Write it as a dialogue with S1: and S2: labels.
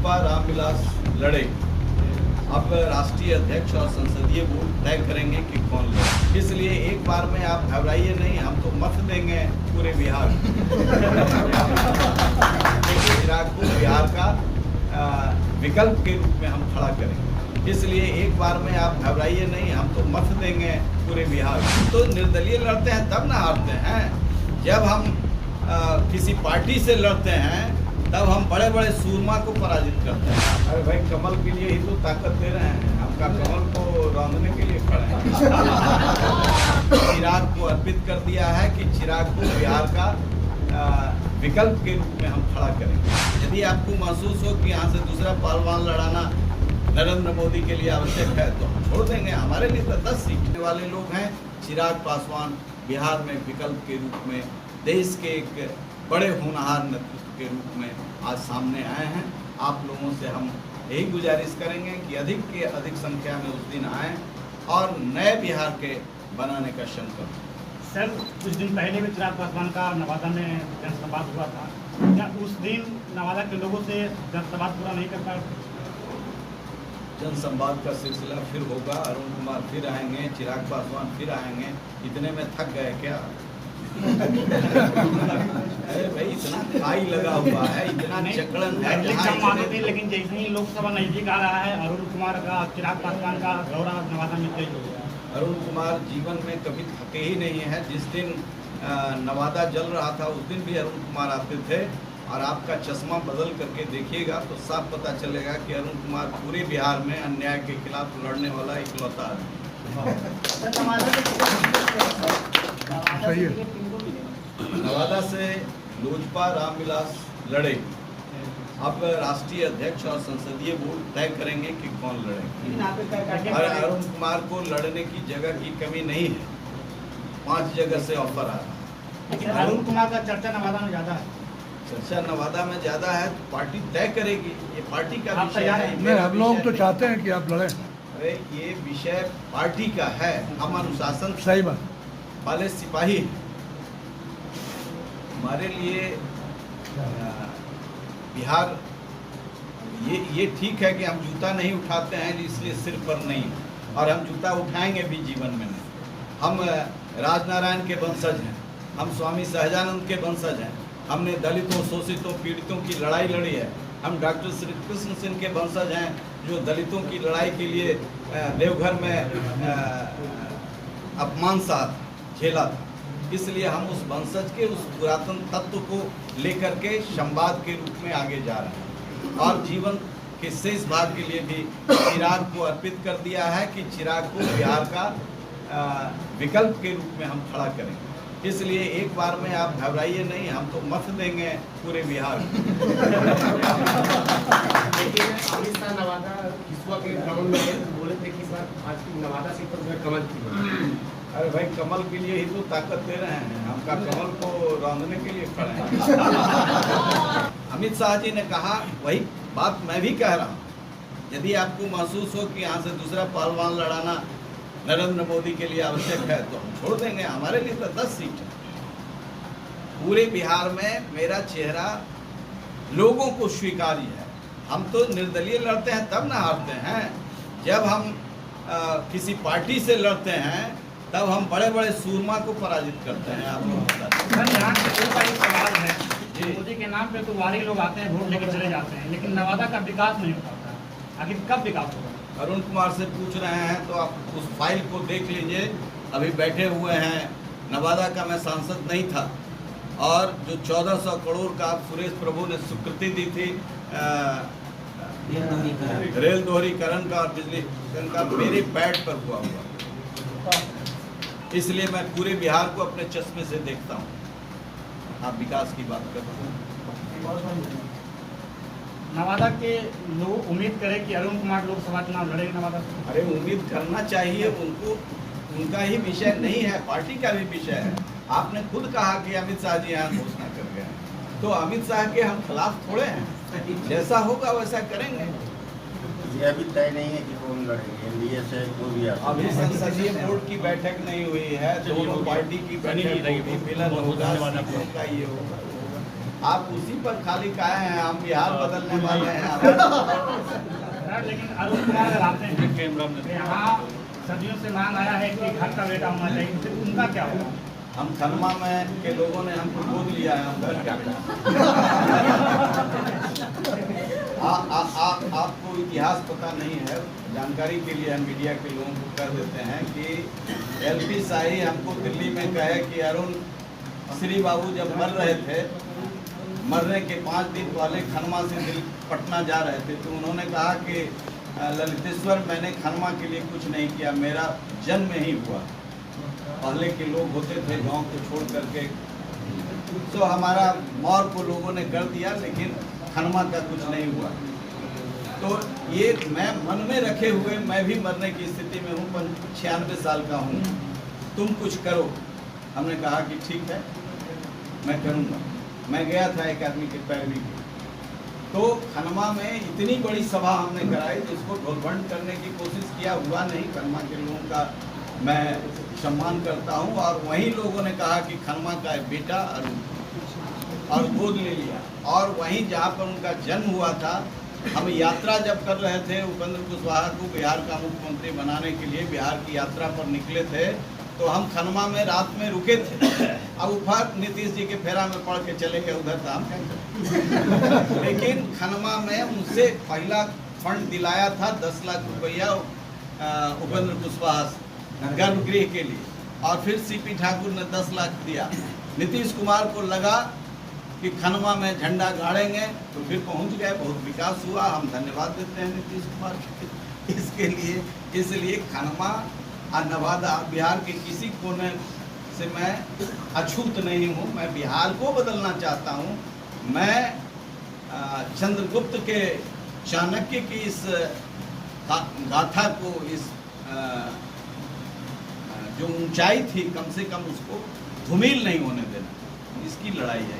S1: लोजपा रामविलास लड़े। अब राष्ट्रीय अध्यक्ष और संसदीय बोर्ड तय करेंगे कि कौन लड़े। इसलिए एक बार में आप घबराइए नहीं, हम तो मत देंगे पूरे बिहार चिराग को बिहार का विकल्प के रूप में हम खड़ा करेंगे। इसलिए एक बार में आप घबराइए नहीं, हम तो मत देंगे पूरे बिहार। तो निर्दलीय लड़ते हैं तब ना हारते हैं। जब हम किसी पार्टी से लड़ते हैं तब हम बड़े बड़े सूरमा को पराजित करते हैं। अरे भाई, कमल के लिए ही तो ताकत दे रहे हैं, हमका कमल को रौंदने के लिए खड़े हैं। चिराग को अर्पित कर दिया है कि चिराग को बिहार का विकल्प के रूप में हम खड़ा करेंगे। यदि आपको महसूस हो कि यहाँ से दूसरा पहलवान लड़ाना नरेंद्र मोदी के लिए आवश्यक है तो हम छोड़ देंगे। हमारे लिए तो 10 सीट वाले लोग हैं। चिराग पासवान बिहार में विकल्प के रूप में देश के एक बड़े होनहार नेतृत्व के रूप में आज सामने आए हैं। आप लोगों से हम यही गुजारिश करेंगे कि अधिक के अधिक संख्या में उस दिन आएँ और नए बिहार के बनाने का संकल्प।
S2: सर, कुछ दिन पहले भी चिराग पासवान का नवादा में जनसंवाद हुआ था, क्या उस दिन नवादा के लोगों से जनसंवाद पूरा नहीं कर पाए?
S1: जनसंवाद का सिलसिला फिर होगा, अरुण कुमार फिर आएंगे, चिराग पासवान फिर आएंगे। इतने में थक गए क्या? अरे भाई, इतना खाई लगा हुआ है, इतना चकड़न है।
S2: लेकिन जैसे ही लोकसभा नजदीक आ रहा है, अरुण कुमार का चिराग पासवान का दौरा नवादा में तेज हो गया।
S1: अरुण कुमार जीवन में कभी थके ही नहीं है। जिस दिन नवादा जल रहा था उस दिन भी अरुण कुमार आते थे। और आपका चश्मा बदल करके देखिएगा तो साफ पता चलेगा कि अरुण कुमार पूरे बिहार में अन्याय के खिलाफ लड़ने वाला इकलौता है। नवादा से लोजपा रामविलास लड़े। अब राष्ट्रीय अध्यक्ष और संसदीय बोर्ड तय करेंगे कि कौन लड़े। और अरुण कुमार को लड़ने की जगह की कमी नहीं है, 5 जगह से ऑफर आ रहा है।
S2: लेकिन अरुण कुमार का चर्चा नवादा में ज्यादा है।
S1: चर्चा नवादा में ज्यादा है तो पार्टी तय करेगी। ये पार्टी का विषय है।
S3: नहीं, हम लोग तो चाहते हैं कि आप लड़ें।
S1: अरे, ये विषय पार्टी का है। हम अनुशासन
S3: सही बात
S1: वाले सिपाही हैं। हमारे लिए बिहार ये ठीक है कि हम जूता नहीं उठाते हैं, इसलिए सिर पर नहीं, और हम जूता उठाएंगे भी जीवन में नहीं। हम राजनारायण के वंशज हैं, हम स्वामी सहजानंद के वंशज हैं। हमने दलितों, शोषितों, पीड़ितों की लड़ाई लड़ी है। हम डॉक्टर श्री कृष्ण सिंह के वंशज हैं जो दलितों की लड़ाई के लिए देवघर में अपमान सा झेला था। इसलिए हम उस वंशज के उस पुरातन तत्व को लेकर के संवाद के रूप में आगे जा रहे हैं। और जीवन के शेष भाग के लिए भी चिराग को अर्पित कर दिया है कि चिराग को बिहार का विकल्प के रूप में हम खड़ा करेंगे। इसलिए एक बार में आप घबराइए नहीं, हम तो मत देंगे पूरे बिहार।
S4: लेकिन अमित शाह नवादा के ग्राउंड में बोले थे कि सर आज की नवादा सीट पर कमल की।
S1: अरे भाई, कमल के लिए ही तो ताकत दे रहे हैं, हमका कमल को रौंदने के लिए खड़े हैं। अमित शाह जी ने कहा, वही बात मैं भी कह रहा हूँ। यदि आपको महसूस हो कि यहाँ से दूसरा पहलवान लड़ाना नरेंद्र मोदी के लिए आवश्यक है तो हम छोड़ देंगे। हमारे लिए तो 10 सीट है। पूरे बिहार में मेरा चेहरा लोगों को स्वीकार्य है। हम तो निर्दलीय लड़ते हैं तब ना हारते हैं। जब हम किसी पार्टी से लड़ते हैं तब हम बड़े बड़े सूरमा को पराजित करते हैं। आप लोग
S2: यहाँ एक सवाल है, मोदी के नाम पे तो वारी लोग आते हैं, वोट लेके चले जाते हैं, लेकिन नवादा का विकास नहीं हो पाता। आखिर कब विकास होगा?
S1: अरुण कुमार से पूछ रहे हैं तो आप उस फाइल को देख लीजिए। अभी बैठे हुए हैं। नवादा का मैं सांसद नहीं था, और जो 1400 करोड़ का सुरेश प्रभु ने स्वीकृति दी थी रेल दोहरीकरण का और बिजली का, मेरे पैड पर हुआ। इसलिए मैं पूरे बिहार को अपने चश्मे से देखता हूँ। आप विकास की बात कर रहे हैं।
S2: नवादा के लोग उम्मीद करें कि अरुण कुमार लोकसभा चुनाव लड़ेंगे नवादा से।
S1: अरे, उम्मीद करना चाहिए उनको। उनका ही विषय नहीं है, पार्टी का भी विषय है। आपने खुद कहा कि अमित शाह जी यहाँ घोषणा कर गए, तो अमित शाह के हम खिलाफ थोड़े हैं। जैसा होगा वैसा करेंगे।
S5: ये अभी तय नहीं है कि कौन लड़ेंगे, एनडीए से कोई भी।
S1: अभी संसदीय बोर्ड की बैठक नहीं हुई है, दोनों पार्टी की बैठक होगी, मिलन होगा, ये होगा। आप उसी पर खाली काहे हैं, हम बिहार बदलने वाले हैं।
S2: सर, लेकिन अरुण कुमार लगाते हैं कि यहाँ सदियों से मांग आया है कि घर का बेटा होना चाहिए, फिर उनका क्या होगा?
S1: हम खनमा में के लोगों ने हमको गोद लिया है, हम घर क्या करें? आपको इतिहास पता नहीं है, जानकारी के लिए हम मीडिया के लोगों को कह देते हैं कि एलपी शाही हमको दिल्ली में कहे कि अरुण श्री बाबू जब मर रहे थे, मरने के 5 दिन पहले खनमा से पटना जा रहे थे, तो उन्होंने कहा कि ललितेश्वर मैंने खनमा के लिए कुछ नहीं किया, मेरा जन्म ही हुआ। पहले के लोग होते थे गांव को छोड़ करके, तो हमारा मौर को लोगों ने कर दिया, लेकिन खनमा का कुछ नहीं हुआ। तो ये मैं मन में रखे हुए मैं भी मरने की स्थिति में हूँ, 96 साल का हूँ, तुम कुछ करो। हमने कहा कि ठीक है, मैं करूँगा। मैं गया था एक आदमी के पैरवी की, तो खनमा में इतनी बड़ी सभा हमने कराई, जिसको ढोलबंद करने की कोशिश किया, हुआ नहीं। खनमा के लोगों का मैं सम्मान करता हूँ, और वहीं लोगों ने कहा कि खनमा का एक बेटा और गोद ले लिया। और वहीं जहाँ पर उनका जन्म हुआ था, हम यात्रा जब कर रहे थे, उपेंद्र कुशवाहा को बिहार का मुख्यमंत्री बनाने के लिए बिहार की यात्रा पर निकले थे, तो हम खनमा में रात में रुके थे। अब ऊपर नीतीश जी के फेरा में पड़ के चले गए, उधर था हम। लेकिन खनमा में उनसे पहला फंड दिलाया था 10 लाख रुपया उपेंद्र कुशवाहा गर्भगृह के लिए, और फिर सीपी ठाकुर ने 10 लाख दिया। नीतीश कुमार को लगा कि खनमा में झंडा गाड़ेंगे, तो फिर पहुंच गए, बहुत विकास हुआ। हम धन्यवाद देते हैं नीतीश कुमार के इसके लिए। इसलिए खनमा और नवादा बिहार के किसी कोने से मैं अछूत नहीं हूँ, मैं बिहार को बदलना चाहता हूँ। मैं चंद्रगुप्त के चाणक्य की इस गाथा को, इस जो ऊंचाई थी, कम से कम उसको धूमिल नहीं होने देना, इसकी लड़ाई है।